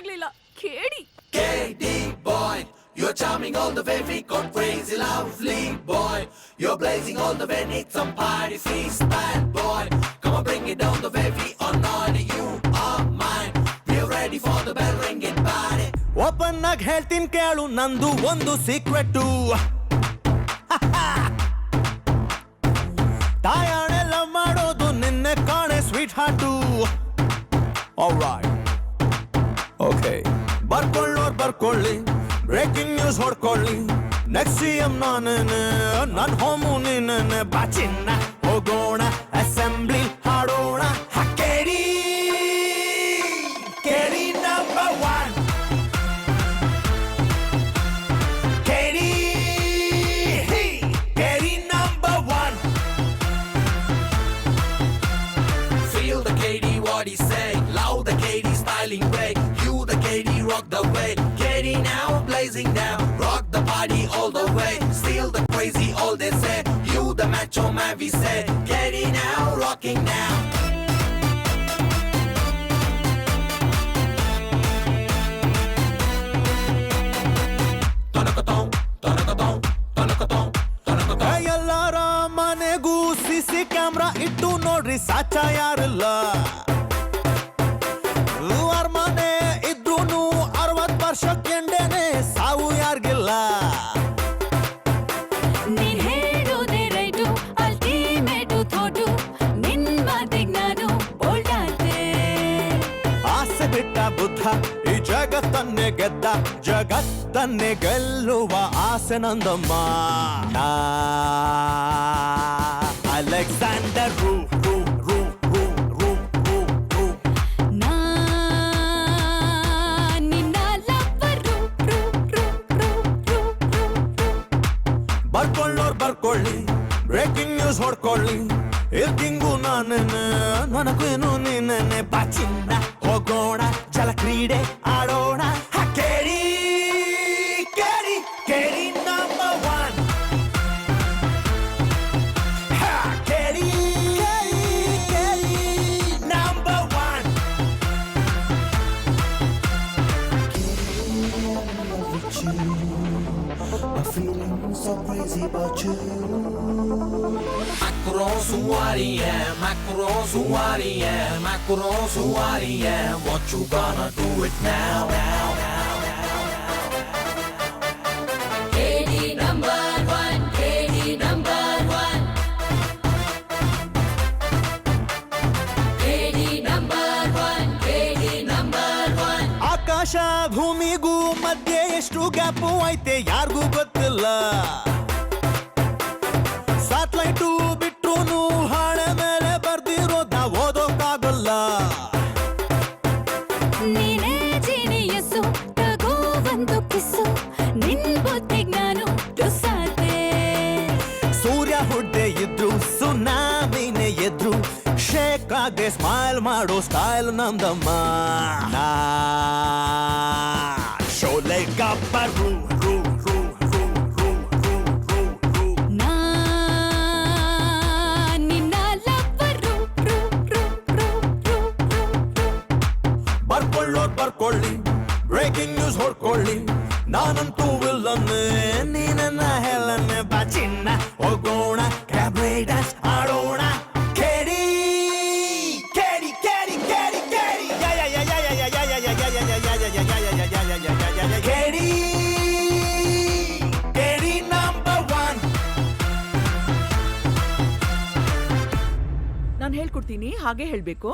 ಆಗ್ಲಿಲ್ಲ. ಕೇಳಿ KD boy, you're charming all the way, we got crazy lovely boy. You're blazing all the way, need some party feast, bad boy. Come on, bring it down the way, we are naughty, you are mine. We're ready for the bell ring, it body. Open ಆಗಿ ಹೇಳ್ತೀನಿ ಕೇಳು ನಂದು ಒಂದು secret. ತಾಯಾಣೆಲ್ಲ ಮಾಡೋದು ನಿನ್ನೆ ಕಾಣೆ sweet heart. All right okay, ಬರ್ಕೊಳ್ಳೋರ್ ಬರ್ಕೊಳ್ಳಿ, breaking news ಹೊಡ್ಕೊಳ್ಳಿ. Next CM ನಾನೇನೆ, ನನ್ ಹೋಮು ನೀನೇನೆ. ಬಾಚಿನ್ನ ಹೋಗೋಣ, ಅಸೆಂಬ್ಲಿ ಹಾಡೋಣ. ಕೇಳಿ ಕೇಳಿ ನಂಬರ್ ಒನ್, ಕೇಳಿ ಕೇಳಿ number one. Feel the KD, what he say, love the KD styling way. You the KD, rock the way. KD now, blazing now, rock the party all the way. Steal the crazy, all they say. You the macho man, we say. KD now, rocking now. Tanakaton, tanakaton, tanakaton, tanakaton. ಎಲ್ಲಾರ ಮನೆಗೂ CC camera ಇಟ್ಟು ನೋಡ್ರಿ, ಸಾಚ ಯಾರಿಲ್ಲ. ಅರಮನೆ ಇದ್ರೂನು 60 ವರ್ಷಕ್ಕೆಂಡೇನೆ ಸಾವು ಯಾರಿಗಿಲ್ಲ. ನೀನ್ ಹೇಳೋದೇ right, ultimate ಥೋಟು, ನಿನ್ ಮಾತಿಗ್ ನಾನು ಬೋಲ್ಡ್ ಆದೆ. ಆಸೆ ಬಿಟ್ಟ ಬುದ್ಧ ಈ ಜಗತ್ತನ್ನೇ ಗೆದ್ದ, ಜಗತ್ತನ್ನೇ ಗೆಲ್ಲುವ ಆಸೆ ನಂದಮ್ಮ. ಅಲೆಕ್ಸಾಂಡರ್ ರೂ ರೂ ರೂ ರೂ ರೂ ರೂ ರೂ. ನಾ ನಿನ್ನ ಲವ್ವರು, ರು ರು ರು ರು ರು ರು. ಬರ್ಕೊಳ್ಳೋರ್ ಬರ್ಕೊಳ್ಳಿ, ಬ್ರೇಕಿಂಗ್ ನ್ಯೂಸ್ ಹೊಡ್ಕೊಳ್ಳಿ. ಇರ್ಕಿಂಗು ನಾನೇನೆ, ನನಗೇನು ನೀನೇನೆ. ಬಾಚಿನ್ನ ಹೋಗೋಣ, ಜಲ ಕ್ರೀಡೆ ಆಡೋಣ. ಕೇಳಿ ಕೇಳಿ ಕೇಳಿ ನಂಬರ್ ಒನ್. ಕೇಳಿ ಕೇಳಿ ಕೇಳಿ number one. I'm feeling so crazy about you. Macro Suwaria, Macro Suwaria, Macro Suwaria. What you gonna do it now, now, now, now, now? KD number one, KD number one. KD number one, KD number one. ಆಕಾಶ ಭೂಮಿಗೂ ಮಧ್ಯೆ ಎಷ್ಟು gap ಐತೆ ಯಾರಿಗೂ ಗೊತ್ತಿಲ್ಲ. Satellite ಬಿಟ್ರು ಹಾಳೆ ಮೇಲೆ ಬರ್ದಿರೋದ್ ನಾವ್ ಓದೋಕ್ಕಾಗಲ್ಲ. ನೀನೇ ಜೀನಿಯಸ್ಸು, ತಗೋ ಒಂದು ಕಿಸ್ಸು, ನಿನ್ ಬುದ್ಧಿಗ್ ನಾನು ದುಸ್ಸಾದೆ. ಸೂರ್ಯ ಹುಡ್ಡೆ ಇದ್ರು ಸುನಾಮಿನೇ ಎದ್ರು, ಶೇಕ್ ಆಗೆ ಸ್ಮೈಲ್ ಮಾಡೋ ಸ್ಟೈಲ್ ನಮ್ದಮ್ಮ. ಶೋಲೆ ಗಬ್ಬರ್ ರೂ ರೂ ರೂ ರೂ ರೂ ರೂ ರೂ ರೂ. ನಾ ನಿನ್ನ ಲವ್ವರು, ರು ರು ರು ರು ರು ರು. ಬರ್ಕೊಳ್ಳೋರ್ ಬರ್ಕೊಳ್ಳಿ, ಬ್ರೇಕಿಂಗ್ ನ್ಯೂಸ್ ಹೊಡ್ಕೊಳ್ಳಿ. ನಾನಂತೂ ವಿಲ್ಲನ್ನೇ, ನೀನನ್ನ ಹೇಳನ್ನೇ. ಬಾಚಿನ್ನ ಹೋಗೋಣ, ಕ್ಯಾಬ್ರೆ ಡ್ಯಾನ್ಸ್ ಆಡೋಣ. ಕೇಳಿ ಕೇಳಿ ಕೇಳಿ ಕೇಳಿ ಕೇಳಿ ಕೇಳಿ ಕೇಳಿ ನಂಬರ್ ಒನ್. ನಾನು ಹೇಳ್ಕೊಡ್ತೀನಿ, ಹಾಗೆ ಹೇಳ್ಬೇಕು.